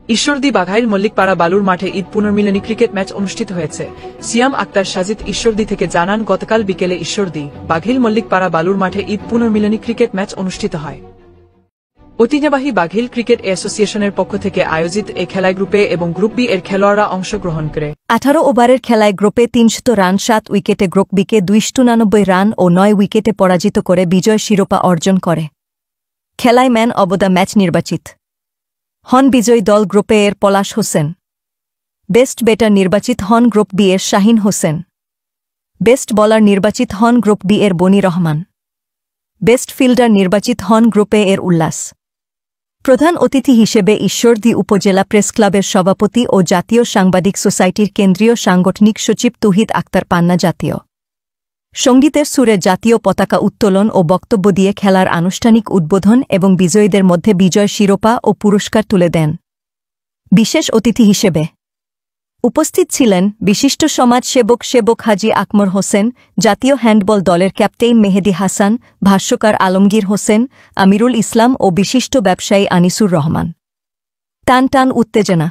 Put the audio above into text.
ঈশ্বরদী বাঘাইল মল্লিকপাড়া বালুর মাঠে Eid পুনর্মিলনী cricket match অনুষ্ঠিত হয়েছে। সিয়াম আক্তার সাজিদ ঈশ্বরদী থেকে জানান, গতকাল বিকেলে ঈশ্বরদী বাঘাইল মল্লিকপাড়া বালুর মাঠে ঈদ পুনর্মিলনী ক্রিকেট ম্যাচ অনুষ্ঠিত হয়। ঐতিহ্যবাহী বাঘাইল ক্রিকেট অ্যাসোসিয়েশনের পক্ষ থেকে আয়োজিত এই খেলায় গ্রুপে এবং গ্রুপ বি এর খেলোয়াড়রা অংশগ্রহণ করে 18 ওভারের খেলায় গ্রুপে 300 রান 7 উইকেটে, গ্রুপ বিকে 299 রান ও 9 উইকেটে পরাজিত করে বিজয় শিরোপা অর্জন করে। খেলায় ম্যান অব দ্য ম্যাচ নির্বাচিত হন বিজয়ী দল গ্রুপে এর পলাশ হোসেন। বেস্ট ব্যাটার নির্বাচিত হন গ্রুপ বি এর শাহিন হোসেন। বেস্ট বোলার নির্বাচিত হন গ্রুপ বি এর বনি রহমান। বেস্ট ফিল্ডার নির্বাচিত হন গ্রুপ এ এর উল্লাস। প্রধান অতিথি হিসেবে ঈশ্বরদী উপজেলা প্রেস ক্লাবের সভাপতি ও জাতীয় সাংবাদিক সোসাইটির কেন্দ্রীয় সাংগঠনিক সচিব তৌহিদ আক্তার পান্না জাতীয় সঙ্গীতের সুরে জাতীয় পতাকা উত্তোলন ও বক্তব্য দিয়ে খেলার আনুষ্ঠানিক উদ্বোধন এবং বিজয়ীদের মধ্যে বিজয় শিরোপা ও পুরস্কার তুলে দেন। বিশেষ অতিথি হিসেবে উপস্থিত ছিলেন বিশিষ্ট সমাজসেবক হাজী আকমর হোসেন, জাতীয় হ্যান্ডবল দলের ক্যাপ্টেন মেহেদী হাসান, ভাষ্যকার আলমগীর হোসেন, আমিরুল ইসলাম ও বিশিষ্ট ব্যবসায়ী আনিসুর রহমান। টান টান উত্তেজনা।